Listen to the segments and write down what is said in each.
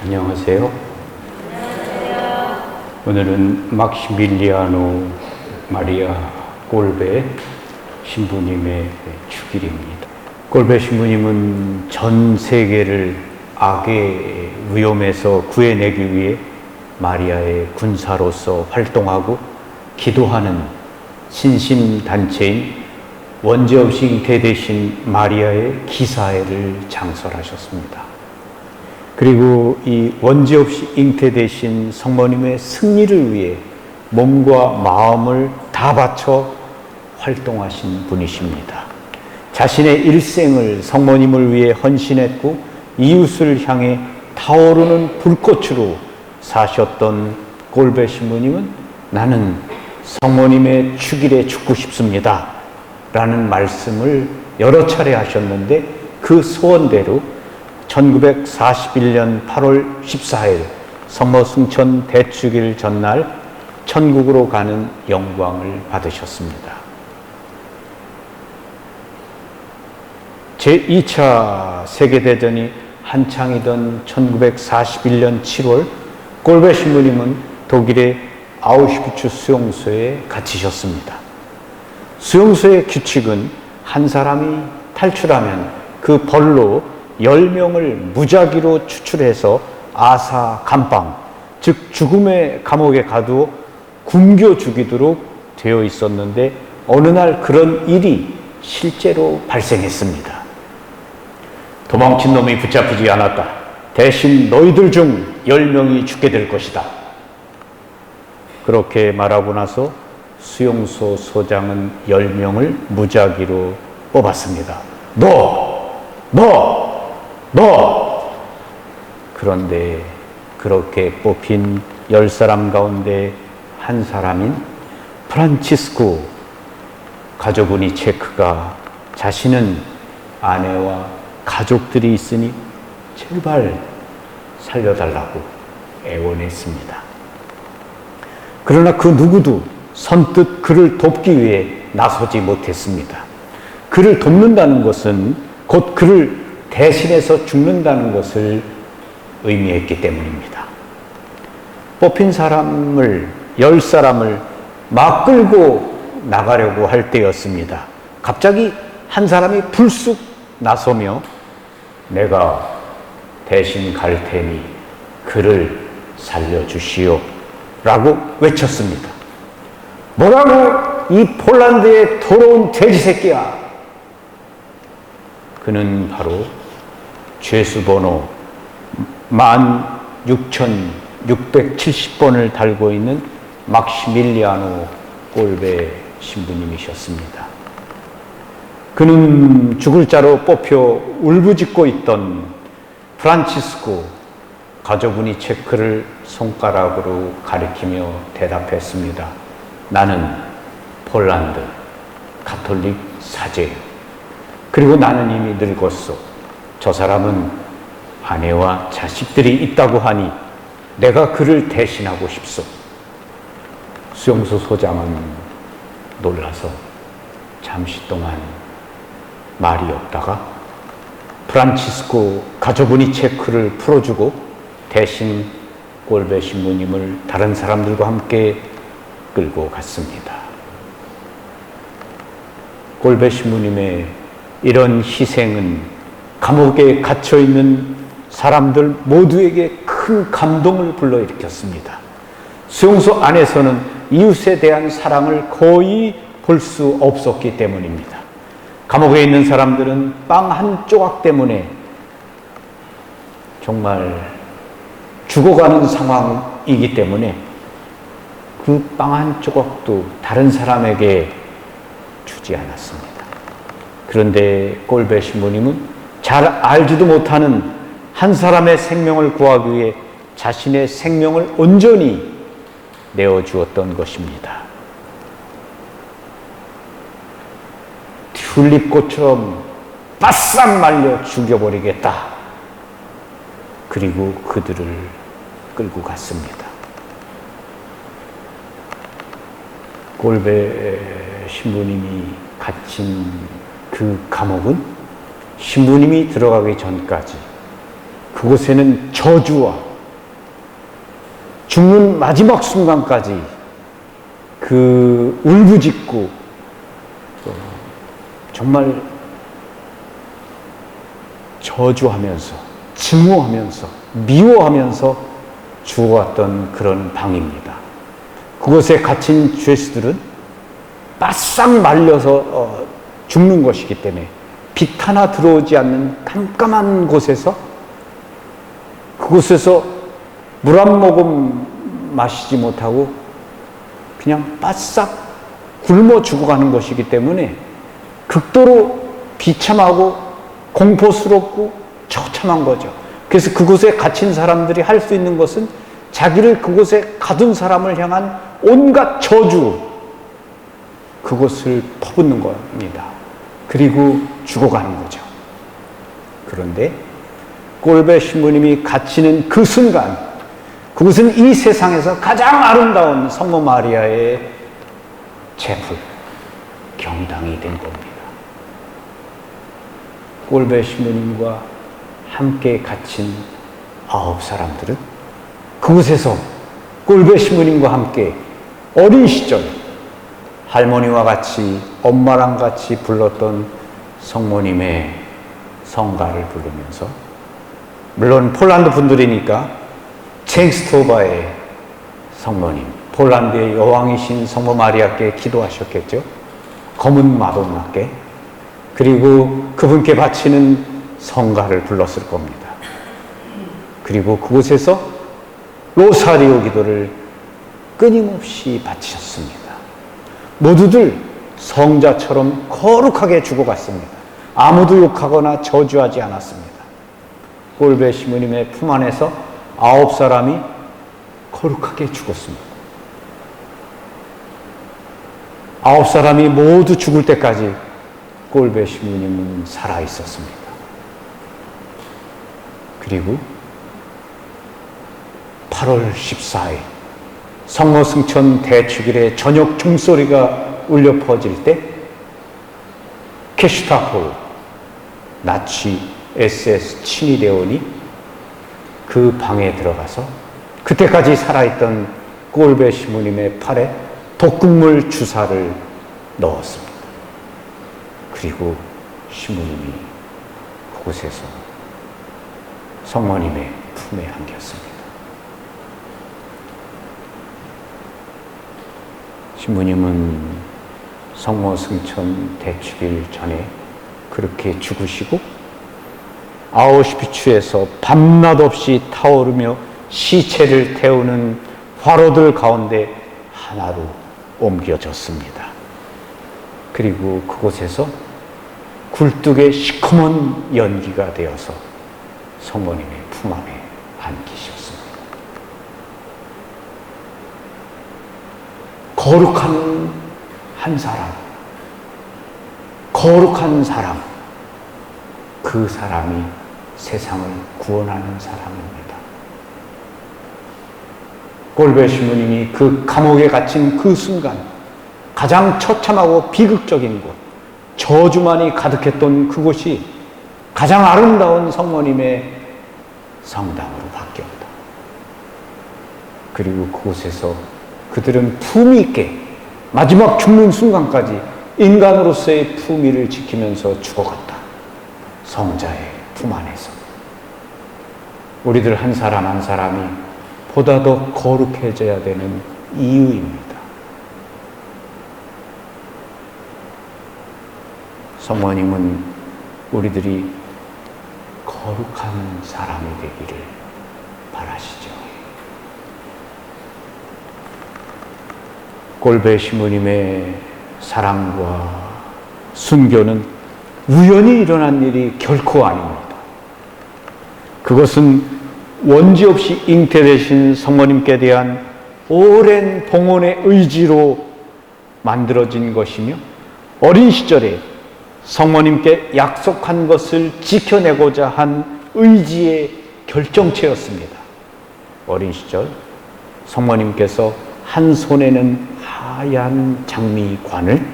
안녕하세요. 오늘은 막시밀리아노 마리아 꼴베 신부님의 축일입니다. 꼴베 신부님은 전 세계를 악의 위험에서 구해내기 위해 마리아의 군사로서 활동하고 기도하는 신심단체인 원죄 없이 잉태되신 마리아의 기사회를 창설하셨습니다. 그리고 이 원죄 없이 잉태되신 성모님의 승리를 위해 몸과 마음을 다 바쳐 활동하신 분이십니다. 자신의 일생을 성모님을 위해 헌신했고 이웃을 향해 타오르는 불꽃으로 사셨던 꼴베 신부님은 나는 성모님의 축일에 죽고 싶습니다 라는 말씀을 여러 차례 하셨는데 그 소원대로 1941년 8월 14일 성모 승천 대축일 전날 천국으로 가는 영광을 받으셨습니다. 제2차 세계대전이 한창이던 1941년 7월 꼴베 신부님은 독일의 아우슈비츠 수용소에 갇히셨습니다. 수용소의 규칙은 한 사람이 탈출하면 그 벌로 10명을 무작위로 추출해서 아사 감방, 즉 죽음의 감옥에 가두어 굶겨 죽이도록 되어 있었는데 어느 날 그런 일이 실제로 발생했습니다. 도망친 놈이 붙잡히지 않았다. 대신 너희들 중 10명이 죽게 될 것이다. 그렇게 말하고 나서 수용소 소장은 10명을 무작위로 뽑았습니다. 너! 그런데 그렇게 뽑힌 10사람 가운데 한 사람인 프란치스코 가조브니 체크가 자신은 아내와 가족들이 있으니 제발 살려달라고 애원했습니다. 그러나 그 누구도 선뜻 그를 돕기 위해 나서지 못했습니다. 그를 돕는다는 것은 곧 그를 대신해서 죽는다는 것을 의미했기 때문입니다. 뽑힌 사람을 10사람을 막 끌고 나가려고 할 때였습니다. 갑자기 한 사람이 불쑥 나서며 내가 대신 갈 테니 그를 살려주시오 라고 외쳤습니다. 뭐라고 이 폴란드의 더러운 돼지 새끼야. 그는 바로 죄수번호 16,670번을 달고 있는 막시밀리아노 꼴베 신부님이셨습니다. 그는 죽을 자로 뽑혀 울부짖고 있던 프란치스코 가조브니 체크를 손가락으로 가리키며 대답했습니다. 나는 폴란드 가톨릭 사제요. 그리고 나는 이미 늙었소. 저 사람은 아내와 자식들이 있다고 하니 내가 그를 대신하고 싶소. 수용소 소장은 놀라서 잠시 동안 말이 없다가 프란치스코 가조브니 체크를 풀어주고 대신 꼴베 신부님을 다른 사람들과 함께 끌고 갔습니다. 꼴베 신부님의 이런 희생은 감옥에 갇혀있는 사람들 모두에게 큰 감동을 불러일으켰습니다. 수용소 안에서는 이웃에 대한 사랑을 거의 볼 수 없었기 때문입니다. 감옥에 있는 사람들은 빵 한 조각 때문에 정말 죽어가는 상황이기 때문에 그 빵 한 조각도 다른 사람에게 주지 않았습니다. 그런데 꼴베 신부님은 잘 알지도 못하는 한 사람의 생명을 구하기 위해 자신의 생명을 온전히 내어주었던 것입니다. 튤립꽃처럼 바싹 말려 죽여버리겠다. 그리고 그들을 끌고 갔습니다. 꼴베 신부님이 갇힌 그 감옥은 신부님이 들어가기 전까지 그곳에는 저주와 죽는 마지막 순간까지 그 울부짖고 정말 저주하면서 증오하면서 미워하면서 죽어왔던 그런 방입니다. 그곳에 갇힌 죄수들은 바싹 말려서 죽는 것이기 때문에 빛 하나 들어오지 않는 깜깜한 곳에서, 그곳에서 물 한 모금 마시지 못하고 그냥 바싹 굶어 죽어가는 것이기 때문에 극도로 비참하고 공포스럽고 처참한 거죠. 그래서 그곳에 갇힌 사람들이 할 수 있는 것은 자기를 그곳에 가둔 사람을 향한 온갖 저주, 그것을 퍼붓는 겁니다. 그리고 죽어가는 거죠. 그런데 꼴배 신부님이 갇히는 그 순간, 그것은 이 세상에서 가장 아름다운 성모 마리아의 제풀, 경당이 된 겁니다. 꼴배 신부님과 함께 갇힌 9사람들은 그곳에서 꼴배 신부님과 함께 어린 시절 할머니와 같이, 엄마랑 같이 불렀던 성모님의 성가를 부르면서, 물론 폴란드 분들이니까 쟁스토바의 성모님, 폴란드의 여왕이신 성모 마리아께 기도하셨겠죠. 검은 마돈나께. 그리고 그분께 바치는 성가를 불렀을 겁니다. 그리고 그곳에서 로사리오 기도를 끊임없이 바치셨습니다. 모두들 성자처럼 거룩하게 죽어갔습니다. 아무도 욕하거나 저주하지 않았습니다. 꼴배 신부님의 품 안에서 9사람이 거룩하게 죽었습니다. 9사람이 모두 죽을 때까지 꼴배 신부님은 살아 있었습니다. 그리고 8월 14일 성모 승천 대축일에 저녁 종소리가 울려 퍼질 때 게슈타포, 나치 SS 친위대원이 그 방에 들어가서 그때까지 살아있던 꼴배 신부님의 팔에 독극물 주사를 넣었습니다. 그리고 신부님이 그곳에서 성모님의 품에 안겼습니다. 신부님은 성모 승천 대축일 전에 그렇게 죽으시고 아우슈비츠에서 밤낮 없이 타오르며 시체를 태우는 화로들 가운데 하나로 옮겨졌습니다. 그리고 그곳에서 굴뚝의 시커먼 연기가 되어서 성모님의 품 안에 안기셨습니다. 거룩한 한 사람, 거룩한 사람, 그 사람이 세상을 구원하는 사람입니다. 꼴배 신부님이 그 감옥에 갇힌 그 순간, 가장 처참하고 비극적인 곳, 저주만이 가득했던 그곳이 가장 아름다운 성모님의 성당으로 바뀌었다. 그리고 그곳에서 그들은 품위 있게 마지막 죽는 순간까지 인간으로서의 품위를 지키면서 죽어갔다. 성자의 품 안에서. 우리들 한 사람 한 사람이 보다 더 거룩해져야 되는 이유입니다. 성모님은 우리들이 거룩한 사람이 되기를 바라시죠. 꼴배 신부님의 사랑과 순교는 우연히 일어난 일이 결코 아닙니다. 그것은 원지 없이 잉태되신 성모님께 대한 오랜 봉헌의 의지로 만들어진 것이며, 어린 시절에 성모님께 약속한 것을 지켜내고자 한 의지의 결정체였습니다. 어린 시절 성모님께서 한 손에는 하얀 장미관을,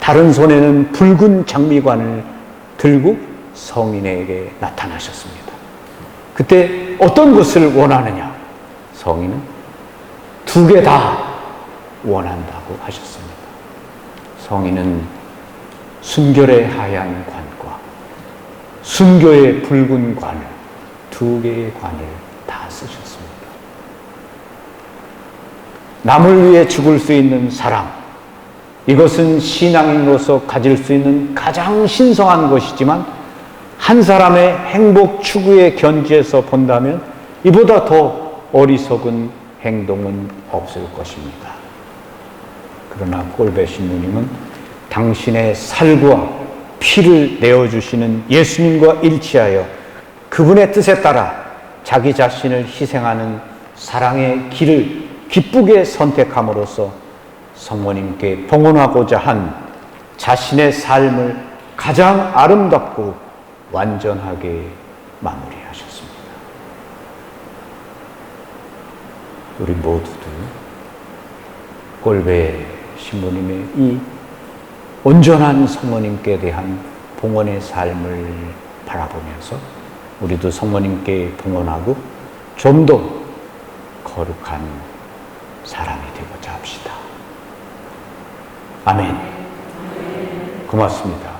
다른 손에는 붉은 장미관을 들고 성인에게 나타나셨습니다. 그때 어떤 것을 원하느냐? 성인은 두 개 다 원한다고 하셨습니다. 성인은 순결의 하얀 관과 순교의 붉은 관을, 두 개의 관을 다 쓰셨습니다. 남을 위해 죽을 수 있는 사랑, 이것은 신앙인으로서 가질 수 있는 가장 신성한 것이지만 한 사람의 행복 추구의 견지에서 본다면 이보다 더 어리석은 행동은 없을 것입니다. 그러나 꼴배 신부님은 당신의 살과 피를 내어주시는 예수님과 일치하여 그분의 뜻에 따라 자기 자신을 희생하는 사랑의 길을 기쁘게 선택함으로써 성모님께 봉헌하고자 한 자신의 삶을 가장 아름답고 완전하게 마무리하셨습니다. 우리 모두도 꼴배 신부님의 이 온전한 성모님께 대한 봉헌의 삶을 바라보면서 우리도 성모님께 봉헌하고 좀 더 거룩한 사람이 되고자 합시다. 아멘. 고맙습니다.